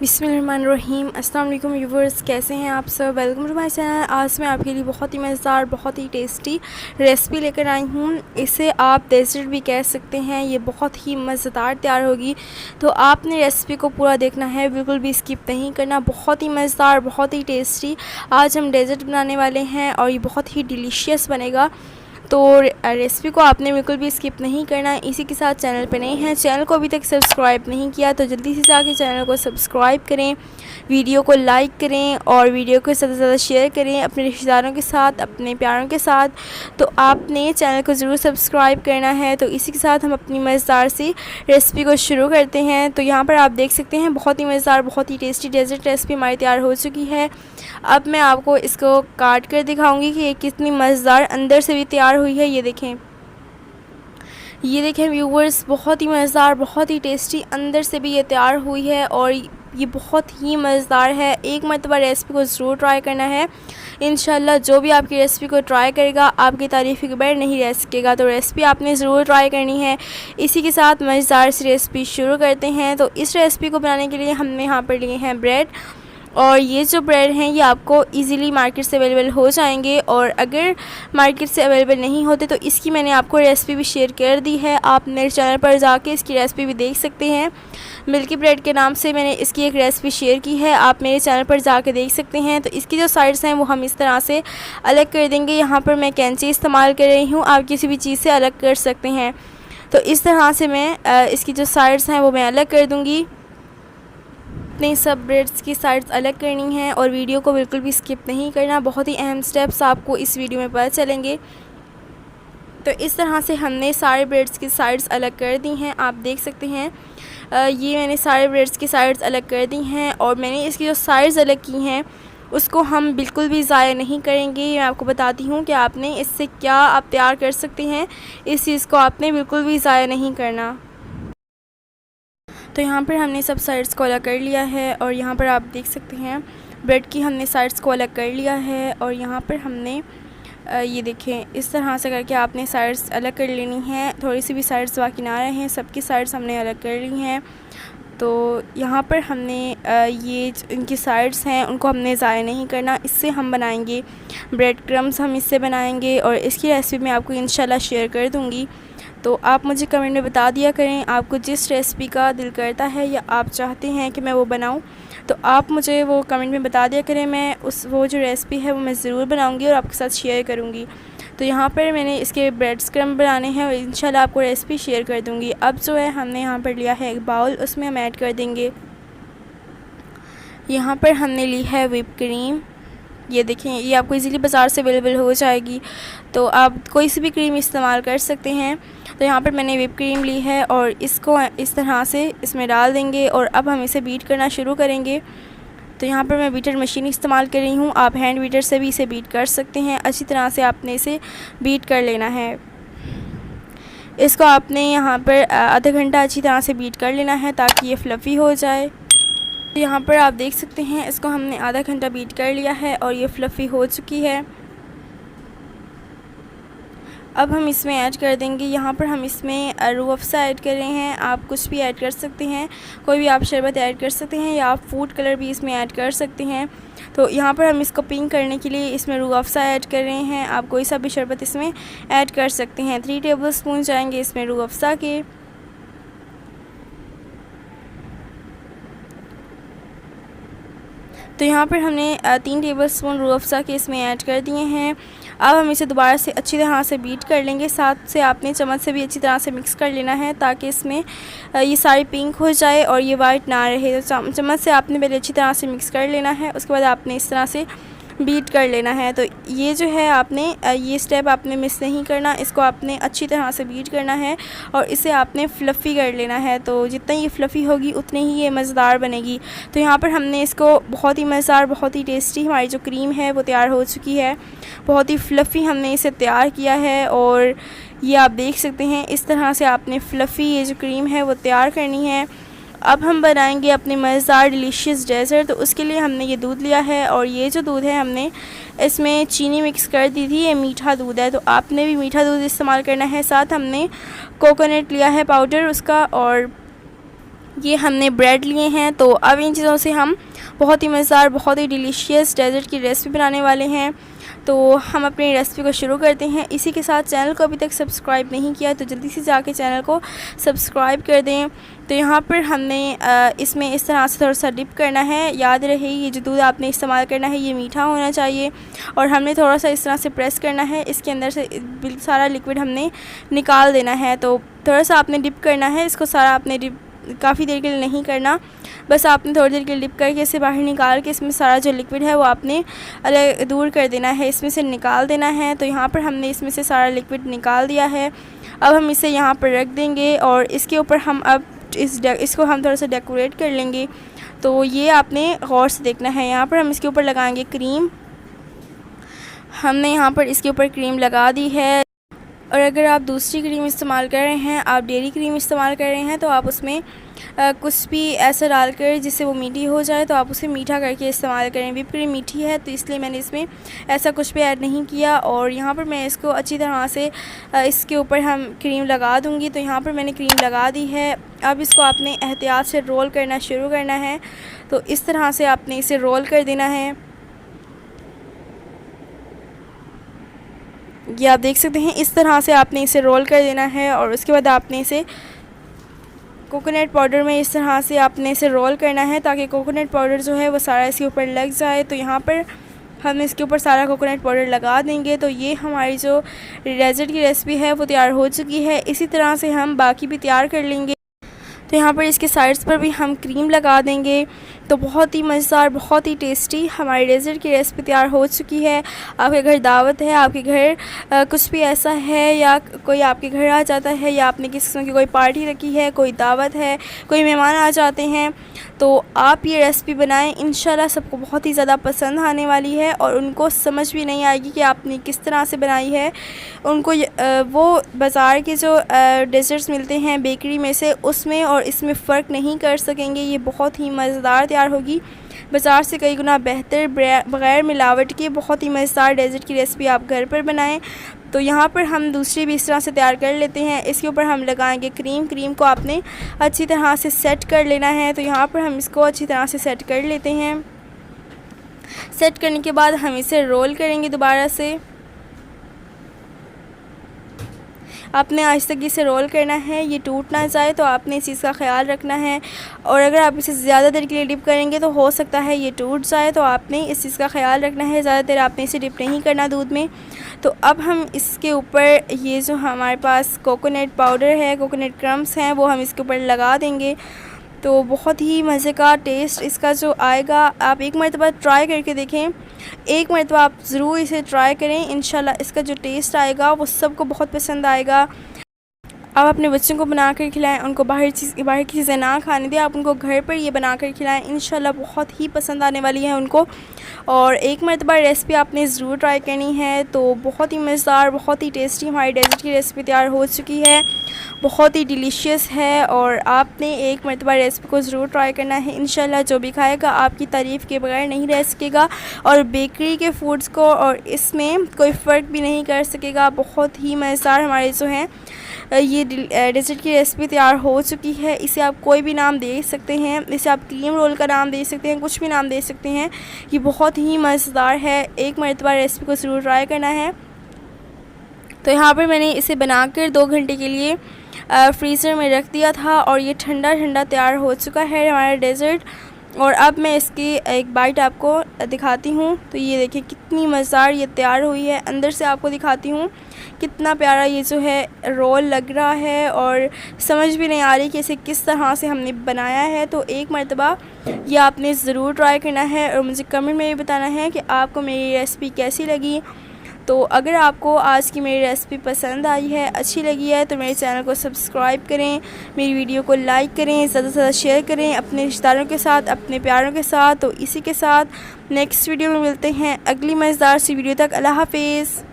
बिस्मिल्लाहिर्रहमानिर्रहीम। अस्सलाम वालेकुम व्यूवर्स, कैसे हैं आप सब। Welcome to my channel. आज मैं आपके लिए बहुत ही मज़ेदार, बहुत ही टेस्टी रेसिपी लेकर आई हूँ। इसे आप डेजर्ट भी कह सकते हैं। ये बहुत ही मज़ेदार तैयार होगी, तो आपने रेसिपी को पूरा देखना है, बिल्कुल भी स्किप नहीं करना। बहुत ही मज़ेदार, बहुत ही टेस्टी आज हम डेजर्ट बनाने वाले हैं और ये बहुत ही डिलीशियस बनेगा। तो रेसिपी को आपने बिल्कुल भी स्किप नहीं करना। इसी के साथ चैनल पर नए हैं, चैनल को अभी तक सब्सक्राइब नहीं किया तो जल्दी से जाके चैनल को सब्सक्राइब करें, वीडियो को लाइक करें और वीडियो को ज़्यादा से ज़्यादा शेयर करें अपने रिश्तेदारों के साथ, अपने प्यारों के साथ। तो आपने चैनल को ज़रूर सब्सक्राइब करना है। तो इसी के साथ हम अपनी मज़ेदार सी रेसिपी को शुरू करते हैं। तो यहाँ पर आप देख सकते हैं बहुत ही मज़ेदार, बहुत ही टेस्टी डेजर्ट रेसिपी हमारी तैयार हो चुकी है। अब मैं आपको इसको काट कर दिखाऊंगी कि ये कितनी मज़ेदार अंदर से भी तैयार हुई है। ये देखें व्यूवर्स, बहुत ही मज़ेदार, बहुत ही टेस्टी अंदर से भी ये तैयार हुई है और ये बहुत ही मज़ेदार है। एक मरतबा रेसिपी को ज़रूर ट्राई करना है। इंशाल्लाह जो भी आपकी रेसिपी को ट्राई करेगा आपकी तारीफ़ के बगैर नहीं रह सकेगा। तो रेसिपी आपने ज़रूर ट्राई करनी है। इसी के साथ मज़ेदार सी रेसिपी शुरू करते हैं। तो इस रेसिपी को बनाने के लिए हमने यहाँ पर लिए हैं ब्रेड, और ये जो ब्रेड हैं ये आपको इजीली मार्केट से अवेलेबल हो जाएंगे। और अगर मार्केट से अवेलेबल नहीं होते तो इसकी मैंने आपको रेसिपी भी शेयर कर दी है। आप मेरे चैनल पर जाके इसकी रेसिपी भी देख सकते हैं। मिल्की ब्रेड के नाम से मैंने इसकी एक रेसिपी शेयर की है, आप मेरे चैनल पर जाके देख सकते हैं। तो इसकी जो साइड्स हैं वो हम इस तरह से अलग कर देंगे। यहाँ पर मैं कैंची इस्तेमाल कर रही हूँ, आप किसी भी चीज़ से अलग कर सकते हैं। तो इस तरह से मैं इसकी जो साइड्स हैं वो मैं अलग कर दूँगी। अपने सब ब्रेड्स की साइड्स अलग करनी है और वीडियो को बिल्कुल भी स्किप नहीं करना। बहुत ही अहम स्टेप्स आपको इस वीडियो में पता चलेंगे। तो इस तरह से हमने सारे ब्रेड्स की साइड्स अलग कर दी हैं, आप देख सकते हैं। ये मैंने सारे ब्रेड्स की साइड्स अलग कर दी हैं और मैंने इसकी जो साइड्स अलग की हैं उसको हम बिल्कुल भी ज़ाया नहीं करेंगे। मैं आपको बताती हूँ कि आपने इससे क्या आप तैयार कर सकते हैं। इस चीज़ को आपने बिल्कुल भी ज़ाया नहीं करना। तो यहाँ पर हमने सब साइड्स को अलग कर लिया है और यहाँ पर आप देख सकते हैं ब्रेड की हमने साइड्स को अलग कर लिया है। और यहाँ पर हमने ये देखें इस तरह से करके आपने साइड्स अलग कर लेनी है। थोड़ी सी भी साइड्स बाकी ना रहे हैं, सबकी साइड्स हमने अलग कर ली हैं। तो यहाँ पर हमने ये इनकी साइड्स हैं उनको हमने ज़ाया नहीं करना। इससे हम बनाएंगे ब्रेड क्रम्स, हम इससे बनाएंगे और इसकी रेसिपी मैं आपको इंशाल्लाह शेयर कर दूँगी। तो आप मुझे कमेंट में बता दिया करें आपको जिस रेसिपी का दिल करता है या आप चाहते हैं कि मैं वो बनाऊं, तो आप मुझे वो कमेंट में बता दिया करें। मैं वो जो रेसिपी है वो मैं ज़रूर बनाऊंगी और आपके साथ शेयर करूंगी। तो यहाँ पर मैंने इसके ब्रेड क्रम्ब बनाने हैं और इंशाल्लाह आपको रेसिपी शेयर कर दूँगी। अब जो है हमने यहाँ पर लिया है एक बाउल, उसमें हम ऐड कर देंगे। यहाँ पर हमने ली है व्हिप क्रीम। ये देखें, ये आपको इजीली बाज़ार से अवेलेबल हो जाएगी, तो आप कोई सी भी क्रीम इस्तेमाल कर सकते हैं। तो यहाँ पर मैंने व्हिप क्रीम ली है और इसको इस तरह से इसमें डाल देंगे और अब हम इसे बीट करना शुरू करेंगे। तो यहाँ पर मैं बीटर मशीन इस्तेमाल कर रही हूँ, आप हैंड बीटर से भी इसे बीट कर सकते हैं। अच्छी तरह से आपने इसे बीट कर लेना है। इसको आपने यहाँ पर आधा घंटा अच्छी तरह से बीट कर लेना है ताकि ये फ्लफ़ी हो जाए। यहाँ पर आप देख सकते हैं इसको हमने आधा घंटा बीट कर लिया है और ये फ्लफ़ी हो चुकी है। अब हम इसमें ऐड कर देंगे, यहाँ पर हम इसमें रूह अफ़ज़ा ऐड कर रहे हैं। आप कुछ भी ऐड कर सकते हैं, कोई भी आप शरबत ऐड कर सकते हैं या आप फूड कलर भी इसमें ऐड कर सकते हैं। तो यहाँ पर हम इसको पिंक करने के लिए इसमें रूह अफ़ज़ा ऐड कर रहे हैं। आप कोई सा भी शरबत इसमें ऐड कर सकते हैं। 3 टेबल स्पून जाएंगे इसमें रूह अफ़ज़ा के। तो यहाँ पर हमने 3 टेबल स्पून रूह अफ़ज़ा के इसमें ऐड कर दिए हैं। अब हम इसे दोबारा से अच्छी तरह से बीट कर लेंगे। साथ से आपने चम्मच से भी अच्छी तरह से मिक्स कर लेना है ताकि इसमें ये सारी पिंक हो जाए और ये वाइट ना रहे। तो चम्मच से आपने पहले अच्छी तरह से मिक्स कर लेना है, उसके बाद आपने इस तरह से बीट कर लेना है। तो ये जो है आपने ये स्टेप आपने मिस नहीं करना, इसको आपने अच्छी तरह से बीट करना है और इसे आपने फ्लफ़ी कर लेना है। तो जितना ये फ्लफ़ी होगी उतनी ही ये मज़ेदार बनेगी। तो यहाँ पर हमने इसको बहुत ही मज़ेदार, बहुत ही टेस्टी हमारी जो क्रीम है वो तैयार हो चुकी है। बहुत ही फ्लफ़ी हमने इसे तैयार किया है और ये आप देख सकते हैं इस तरह से आपने फ्लफ़ी ये जो क्रीम है वो तैयार करनी है। अब हम बनाएंगे अपने मज़ेदार डिलीशियस डेज़र्ट। तो उसके लिए हमने ये दूध लिया है और ये जो दूध है हमने इसमें चीनी मिक्स कर दी थी, ये मीठा दूध है, तो आपने भी मीठा दूध इस्तेमाल करना है। साथ हमने कोकोनट लिया है पाउडर उसका, और ये हमने ब्रेड लिए हैं। तो अब इन चीज़ों से हम बहुत ही मज़ेदार, बहुत ही डिलीशियस डेज़र्ट की रेसिपी बनाने वाले हैं। तो हम अपनी रेसिपी को शुरू करते हैं। इसी के साथ चैनल को अभी तक सब्सक्राइब नहीं किया तो जल्दी से जाके चैनल को सब्सक्राइब कर दें। तो यहाँ पर हमने इसमें इस तरह से थोड़ा सा डिप करना है। याद रहे ये जो दूध आपने इस्तेमाल करना है ये मीठा होना चाहिए और हमने थोड़ा सा इस तरह से प्रेस करना है। इसके अंदर से सारा लिक्विड हमने निकाल देना है। तो थोड़ा सा आपने डिप करना है, इसको सारा आपने डिप काफ़ी देर के लिए नहीं करना, बस आपने थोड़ी देर के लिए डिप करके इसे बाहर निकाल के इसमें सारा जो लिक्विड है वो आपने अलग दूर कर देना है, इसमें से निकाल देना है। तो यहाँ पर हमने इसमें से सारा लिक्विड निकाल दिया है। अब हम इसे यहाँ पर रख देंगे और इसके ऊपर हम अब इसको हम थोड़ा सा डेकोरेट कर लेंगे। तो ये आपने गौर से देखना है। यहाँ पर हम इसके ऊपर लगाएंगे क्रीम। हमने यहाँ पर इसके ऊपर क्रीम लगा दी है और अगर आप दूसरी क्रीम इस्तेमाल कर रहे हैं, आप डेयरी क्रीम इस्तेमाल कर रहे हैं, तो आप उसमें कुछ भी ऐसा डालकर जिससे वो मीठी हो जाए तो आप उसे मीठा करके इस्तेमाल करें। व्हिप क्रीम मीठी है तो इसलिए मैंने इसमें ऐसा कुछ भी ऐड नहीं किया। और यहाँ पर मैं इसको अच्छी तरह से इसके ऊपर हम क्रीम लगा दूँगी। तो यहाँ पर मैंने क्रीम लगा दी है। अब इसको आपने एहतियात से रोल करना शुरू करना है। तो इस तरह से आपने इसे रोल कर देना है। ये आप देख सकते हैं, इस तरह से आपने इसे रोल कर देना है और उसके बाद आपने इसे कोकोनट पाउडर में इस तरह से आपने इसे रोल करना है ताकि कोकोनट पाउडर जो है वो सारा इसके ऊपर लग जाए। तो यहाँ पर हम इसके ऊपर सारा कोकोनट पाउडर लगा देंगे। तो ये हमारी जो डेज़र्ट की रेसिपी है वो तैयार हो चुकी है। इसी तरह से हम बाकी भी तैयार कर लेंगे। तो यहाँ पर इसके साइड्स पर भी हम क्रीम लगा देंगे। तो बहुत ही मज़ेदार, बहुत ही टेस्टी हमारी डेज़र्ट की रेसिपी तैयार हो चुकी है। आपके घर दावत है, आपके घर कुछ भी ऐसा है या कोई आपके घर आ जाता है या आपने किसी किस्म की कोई पार्टी रखी है, कोई दावत है, कोई मेहमान आ जाते हैं, तो आप ये रेसिपी बनाएं। इंशाल्लाह सबको बहुत ही ज़्यादा पसंद आने वाली है और उनको समझ भी नहीं आएगी कि आपने किस तरह से बनाई है। उनको वो बाज़ार के जो डेज़र्ट्स मिलते हैं बेकरी में से, उसमें और इसमें फ़र्क नहीं कर सकेंगे। ये बहुत ही मज़ेदार तैयार होगी, बाज़ार से कई गुना बेहतर, बग़ैर मिलावट के बहुत ही मज़ेदार डेज़र्ट की रेसिपी आप घर पर बनाएं। तो यहाँ पर हम दूसरी भी इस तरह से तैयार कर लेते हैं। इसके ऊपर हम लगाएंगे क्रीम। क्रीम को आपने अच्छी तरह से सेट कर लेना है। तो यहाँ पर हम इसको अच्छी तरह से सेट कर लेते हैं। सेट करने के बाद हम इसे रोल करेंगे दोबारा से। आपने आज तक इसे रोल करना है, ये टूट ना जाए, तो आपने इस चीज़ का ख्याल रखना है। और अगर आप इसे ज़्यादा देर के लिए डिप करेंगे तो हो सकता है ये टूट जाए, तो आपने इस चीज़ का ख्याल रखना है। ज़्यादा देर आपने इसे डिप नहीं करना दूध में। तो अब हम इसके ऊपर ये जो हमारे पास कोकोनट पाउडर है, कोकोनट क्रम्स हैं, वो हम इसके ऊपर लगा देंगे। तो बहुत ही मज़े का टेस्ट इसका जो आएगा, आप एक मरतबा ट्राई करके देखें। एक मरतबा आप ज़रूर इसे ट्राई करें। इंशाल्लाह इसका जो टेस्ट आएगा वो सबको बहुत पसंद आएगा। आप अपने बच्चों को बना कर खिलाएं, उनको बाहर की चीज़ें ना खाने दें, आप उनको घर पर ये बना कर खिलाएं। इंशाल्लाह बहुत ही पसंद आने वाली है उनको। और एक मरतबा रेसिपी आपने ज़रूर ट्राई करनी है। तो बहुत ही मज़ेदार, बहुत ही टेस्टी हमारी डेज़र्ट की रेसिपी तैयार हो चुकी है। बहुत ही डिलीशियस है और आपने एक मरतबा रेसिपी को ज़रूर ट्राई करना है। इंशाल्लाह जो भी खाएगा आपकी तारीफ़ के बगैर नहीं रह सकेगा और बेकरी के फूड्स को और इसमें कोई फ़र्क भी नहीं कर सकेगा। बहुत ही मज़ेदार हमारे जो हैं ये डेज़र्ट की रेसिपी तैयार हो चुकी है। इसे आप कोई भी नाम दे सकते हैं, इसे आप क्रीम रोल का नाम दे सकते हैं, कुछ भी नाम दे सकते हैं। ये बहुत ही मज़ेदार है। एक मरतबा रेसिपी को ज़रूर ट्राई करना है। तो यहाँ पर मैंने इसे बनाकर 2 घंटे के लिए फ्रीज़र में रख दिया था और ये ठंडा ठंडा तैयार हो चुका है हमारा डेज़र्ट। और अब मैं इसकी एक बाइट आपको दिखाती हूँ। तो ये देखिए कितनी मज़ेदार ये तैयार हुई है। अंदर से आपको दिखाती हूँ कितना प्यारा ये जो है रोल लग रहा है और समझ भी नहीं आ रही कि इसे किस तरह से हमने बनाया है। तो एक मरतबा ये आपने ज़रूर ट्राई करना है और मुझे कमेंट में भी बताना है कि आपको मेरी रेसिपी कैसी लगी। तो अगर आपको आज की मेरी रेसिपी पसंद आई है, अच्छी लगी है, तो मेरे चैनल को सब्सक्राइब करें, मेरी वीडियो को लाइक करें, ज़्यादा से ज़्यादा शेयर करें अपने रिश्तेदारों के साथ, अपने प्यारों के साथ। तो इसी के साथ नेक्स्ट वीडियो में मिलते हैं अगली मज़ेदार सी वीडियो तक। अल्लाह हाफ़िज़।